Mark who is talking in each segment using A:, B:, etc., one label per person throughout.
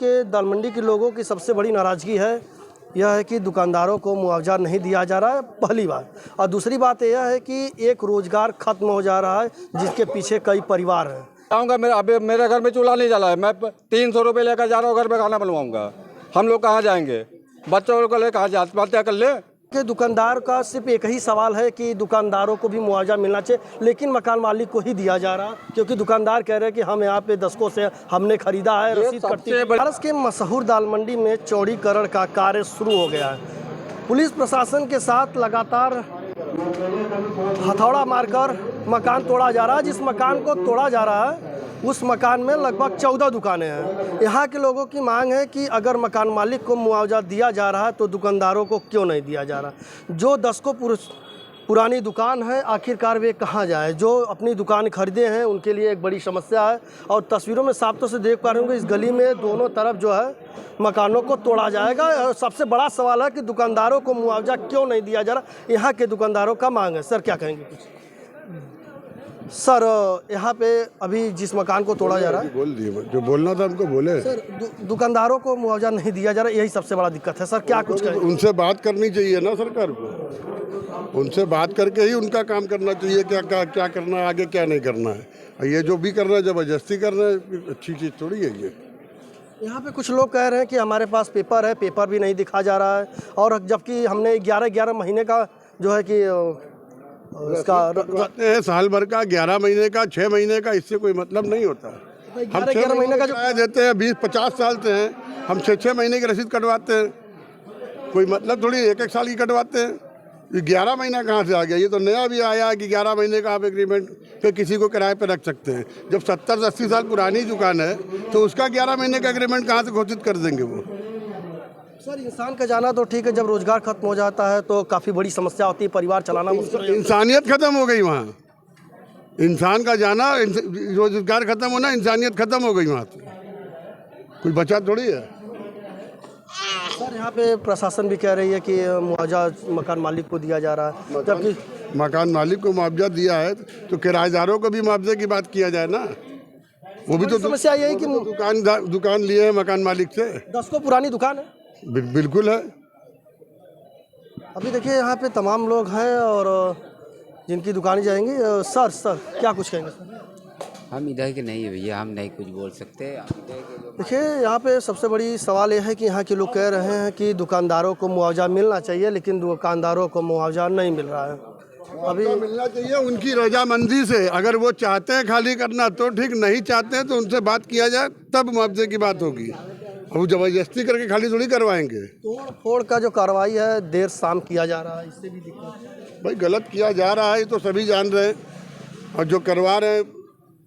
A: के दाल मंडी के लोगों की सबसे बड़ी नाराज़गी है यह है कि दुकानदारों को मुआवजा नहीं दिया जा रहा है, पहली बात। और दूसरी बात यह है कि एक रोज़गार ख़त्म हो जा रहा है जिसके पीछे कई परिवार हैं।
B: आऊँगा मेरे घर में चूल्हा नहीं जला है, मैं 300 रुपये लेकर जा रहा हूँ, घर में खाना बनवाऊँगा। हम लोग कहाँ जाएंगे? बच्चों को लेकर कहाँ आत्महत्या कर ले?
A: कि दुकानदार का सिर्फ एक ही सवाल है कि दुकानदारों को भी मुआवजा मिलना चाहिए, लेकिन मकान मालिक को ही दिया जा रहा, क्योंकि दुकानदार कह रहे हैं कि हम यहाँ पे दशकों से हमने खरीदा है, रसीद कटती है। बनारस के मशहूर दाल मंडी में चौड़ीकरण का कार्य शुरू हो गया है। पुलिस प्रशासन के साथ लगातार हथौड़ा मारकर मकान तोड़ा जा रहा है। जिस मकान को तोड़ा जा रहा है उस मकान में लगभग 14 दुकानें हैं। यहाँ के लोगों की मांग है कि अगर मकान मालिक को मुआवजा दिया जा रहा है तो दुकानदारों को क्यों नहीं दिया जा रहा। जो दशकों पुरानी दुकान है आखिरकार वे कहाँ जाए। जो अपनी दुकान खरीदे हैं उनके लिए एक बड़ी समस्या है। और तस्वीरों में साफ तौर से देख पा रहे होंगे इस गली में दोनों तरफ जो है मकानों को तोड़ा जाएगा। और सबसे बड़ा सवाल है कि दुकानदारों को मुआवजा क्यों नहीं दिया जा रहा। यहाँ के दुकानदारों का मांग है। सर क्या कहेंगे कुछ? सर यहाँ पे अभी जिस मकान को तोड़ा जा रहा है,
C: बोल दिए जो बोलना था हमको बोले।
A: सर दुकानदारों को मुआवजा नहीं दिया जा रहा, यही सबसे बड़ा दिक्कत है। सर क्या कुछ कहेंगे?
C: उनसे बात करनी चाहिए ना सरकार को, उनसे बात करके ही उनका काम करना चाहिए। क्या करना है आगे, क्या नहीं करना है। ये जो भी कर रहे हैं जबरदस्ती कर रहे हैं, अच्छी चीज़ थोड़ी है ये।
A: यहाँ पे कुछ लोग कह रहे हैं कि हमारे पास पेपर है, पेपर भी नहीं दिखा जा रहा है। और जबकि हमने 11 महीने का जो है कि
C: इसका साल भर का, 11 महीने का, 6 महीने का, इससे कोई मतलब नहीं होता। हम 6 महीने का जो देते हैं, 20-50 साल से हैं, हम 6 महीने की रसीद कटवाते हैं। कोई मतलब थोड़ी 1-1 साल की कटवाते हैं। ये 11 महीना कहाँ से आ गया? ये तो नया भी आया है कि 11 महीने का आप एग्रीमेंट फिर किसी को किराए पर रख सकते हैं। जब 70-80 साल पुरानी दुकान है तो उसका 11 महीने का एग्रीमेंट कहाँ से घोषित कर देंगे वो?
A: सर इंसान का जाना तो ठीक है, जब रोजगार खत्म हो जाता है तो काफ़ी बड़ी समस्या होती है, परिवार चलाना मुश्किल।
C: इंसानियत खत्म हो गई वहाँ। इंसान का जाना, रोजगार खत्म होना, इंसानियत खत्म हो गई वहाँ से। कोई बचा थोड़ी है।
A: सर यहाँ पे प्रशासन भी कह रही है कि मुआवजा मकान मालिक को दिया जा रहा है, जबकि
C: मकान मालिक को मुआवजा दिया है तो किराएदारों को भी मुआवजे की बात किया जाए ना। वो भी तो
A: समस्या यही कि
C: दुकान लिए है मकान मालिक से।
A: 10 को पुरानी दुकान है।
C: बिल्कुल है।
A: अभी देखिए यहाँ पे तमाम लोग हैं और जिनकी दुकानें जाएंगी। सर क्या कुछ कहेंगे?
D: हम इधर के नहीं है भैया, हम नहीं कुछ बोल सकते।
A: देखिए यहाँ पे सबसे बड़ी सवाल यह है कि यहाँ के लोग कह रहे हैं कि दुकानदारों को मुआवजा मिलना चाहिए, लेकिन दुकानदारों को मुआवजा नहीं मिल रहा है। अभी
C: मिलना चाहिए उनकी रजामंदी से। अगर वो चाहते हैं खाली करना तो ठीक, नहीं चाहते हैं तो उनसे बात किया जाए, तब मुआवजे की बात होगी। वो जबरदस्ती करके खाली थोड़ी करवाएंगे।
A: तोड़ फोड़ का जो कार्रवाई है देर शाम किया जा रहा है, इससे भी दिक्कत।
C: भाई गलत किया जा रहा है तो सभी जान रहे हैं, और जो करवा रहे हैं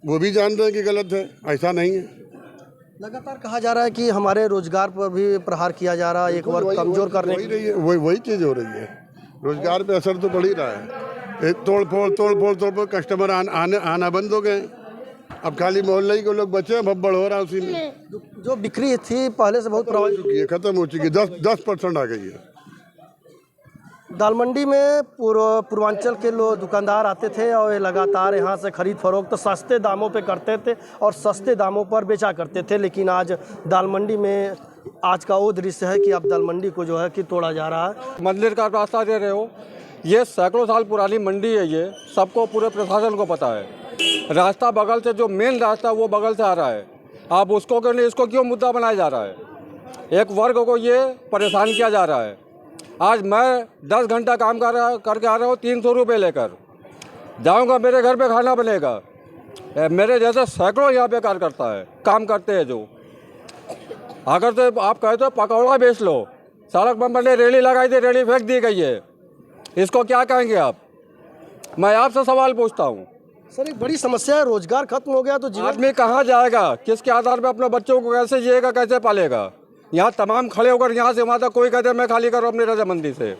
C: वो भी जान रहे हैं कि गलत है। ऐसा नहीं है।
A: लगातार कहा जा रहा है कि हमारे रोजगार पर भी प्रहार किया जा रहा है, एक वर्ग कमजोर करने की।
C: वही चीज़ हो रही है। रोजगार पे असर तो पड़ ही रहा है। तोड़ फोड़ कस्टमर आना बंद हो गए। अब खाली मोहल्ले के लोग बचे, भब्बड़ हो रहा है उसी में।
A: जो बिक्री थी पहले से बहुत प्रभावित
C: चुकी है, खत्म हो चुकी है। 10% आ गई है।
A: दाल मंडी में पूर्वांचल के लोग दुकानदार आते थे और ये लगातार यहाँ से खरीद फरोख्त तो सस्ते दामों पे करते थे और सस्ते दामों पर बेचा करते थे। लेकिन आज दाल मंडी में आज का वो दृश्य है कि अब दाल मंडी को जो है कि तोड़ा जा रहा है।
B: मंदिर का रास्ता दे रहे हो, ये सैकड़ों साल पुरानी मंडी है। ये सबको, पूरे प्रशासन को पता है। रास्ता बगल से, जो मेन रास्ता वो बगल से आ रहा है। आप उसको क्यों नहीं, इसको क्यों मुद्दा बनाया जा रहा है? एक वर्ग को ये परेशान किया जा रहा है। आज मैं 10 घंटा काम करके आ रहा हूँ, 300 रुपये लेकर जाऊँगा, मेरे घर पे खाना बनेगा। मेरे जैसे सैकड़ों यहाँ पे काम करते हैं। जो अगर तो आप कहते हो पकौड़ा बेच लो, सड़क पर मैंने रेली लगाई थी, रेली फेंक दी गई है, इसको क्या कहेंगे आप? मैं आपसे सवाल पूछता हूँ।
A: सर एक बड़ी समस्या है, रोजगार खत्म हो गया तो
B: आदमी कहाँ जाएगा? किसके आधार पे अपने बच्चों को कैसे जिएगा, कैसे पालेगा? यहाँ तमाम खड़े होकर यहाँ से वहाँ तक कोई कहते हैं मैं खाली करूँ अपनी रजामंदी से।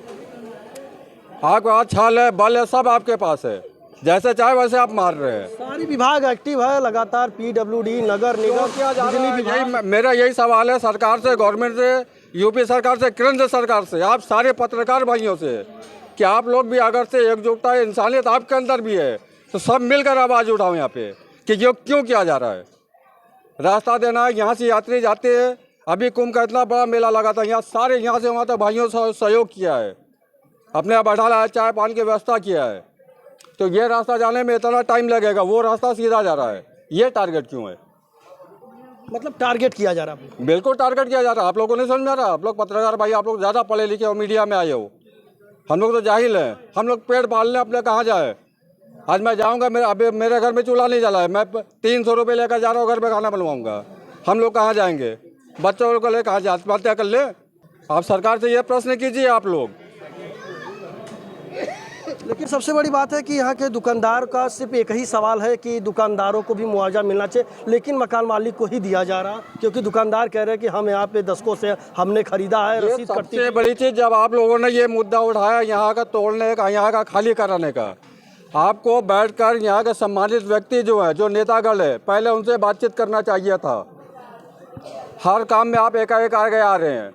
B: आपके पास छाल है, बल है, सब आपके पास है, जैसे चाहे वैसे आप मार रहे हैं।
A: सारी विभाग एक्टिव है लगातार, PWD, नगर निगम।
B: मेरा यही सवाल है सरकार से, गवर्नमेंट से, यूपी सरकार से, केंद्र सरकार से, आप सारे पत्रकार भाइयों से, कि आप लोग भी अगर से एकजुटता, इंसानियत आपके अंदर भी है तो सब मिलकर आवाज़ उठाओ यहाँ पे कि ये क्यों किया जा रहा है। रास्ता देना है, यहाँ से यात्री जाते हैं, अभी कुंभ का इतना बड़ा मेला लगा था, यहाँ सारे यहाँ से वहाँ तक भाइयों से सहयोग किया है, अपने आप बैठा है, चाय पानी की व्यवस्था किया है। तो ये रास्ता जाने में इतना टाइम लगेगा, वो रास्ता सीधा जा रहा है, ये टारगेट क्यों है?
A: मतलब टारगेट किया जा रहा है।
B: बिल्कुल टारगेट किया जा रहा है। आप लोगों को नहीं समझ में आ रहा? आप लोग पत्रकार भाई, आप लोग ज़्यादा पढ़े लिखे हो, मीडिया में आए हो, हम लोग तो जाहिल हैं। हम लोग पेड़ पालने अपने कहाँ जाए? आज मैं जाऊँगा, मेरे घर में चूल्हा नहीं जला है, मैं 300 रुपये लेकर जा रहा हूँ, घर में खाना बनवाऊँगा। हम लोग कहाँ जाएंगे? बच्चों को लेकर कहाँ जाए? आत्महत्या कर ले? आप सरकार से ये प्रश्न कीजिए आप लोग।
A: लेकिन सबसे बड़ी बात है कि यहाँ के दुकानदार का सिर्फ एक ही सवाल है कि दुकानदारों को भी मुआवजा मिलना चाहिए, लेकिन मकान मालिक को ही दिया जा रहा, क्योंकि दुकानदार कह रहे हैं कि हम यहाँ पे दशकों से हमने खरीदा है, रसीद कटती
B: सबसे बड़ी चीज़ जब आप लोगों ने ये मुद्दा उठाया यहाँ का तोड़ने का, यहाँ का खाली कराने का, आपको बैठकर यहाँ के सम्मानित व्यक्ति जो है, जो नेतागण है, पहले उनसे बातचीत करना चाहिए था। हर काम में आप एकाएक आगे आ रहे हैं,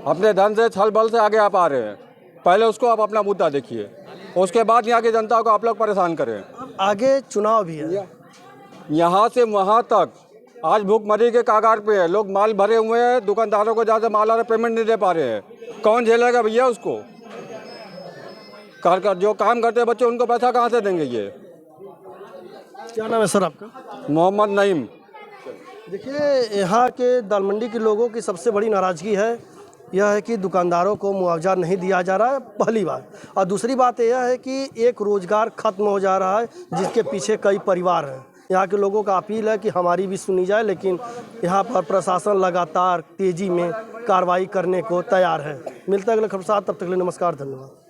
B: अपने धन से छल बल से आगे आप आ रहे हैं। पहले उसको आप अपना मुद्दा देखिए, उसके बाद यहाँ की जनता को आप लोग परेशान करें।
A: आगे चुनाव भी है,
B: यहाँ से वहाँ तक आज भूखमरी के कागार पे है, लोग माल भरे हुए हैं, दुकानदारों को ज़्यादा माल आ रहा, पेमेंट नहीं दे पा रहे हैं। कौन झेलेगा भैया उसको? कर जो काम करते हैं बच्चे, उनको पैसा कहाँ से देंगे? ये
A: क्या नाम है सर आपका?
B: मोहम्मद नईम।
A: देखिए, यहाँ के दाल मंडी के लोगों की सबसे बड़ी नाराज़गी है यह है कि दुकानदारों को मुआवजा नहीं दिया जा रहा है, पहली बात। और दूसरी बात यह है कि एक रोज़गार ख़त्म हो जा रहा है, जिसके पीछे कई परिवार हैं। यहाँ के लोगों का अपील है कि हमारी भी सुनी जाए, लेकिन यहाँ पर प्रशासन लगातार तेज़ी में कार्रवाई करने को तैयार है। मिलता है अगले खबर साथ, तब तक के लिए नमस्कार, धन्यवाद।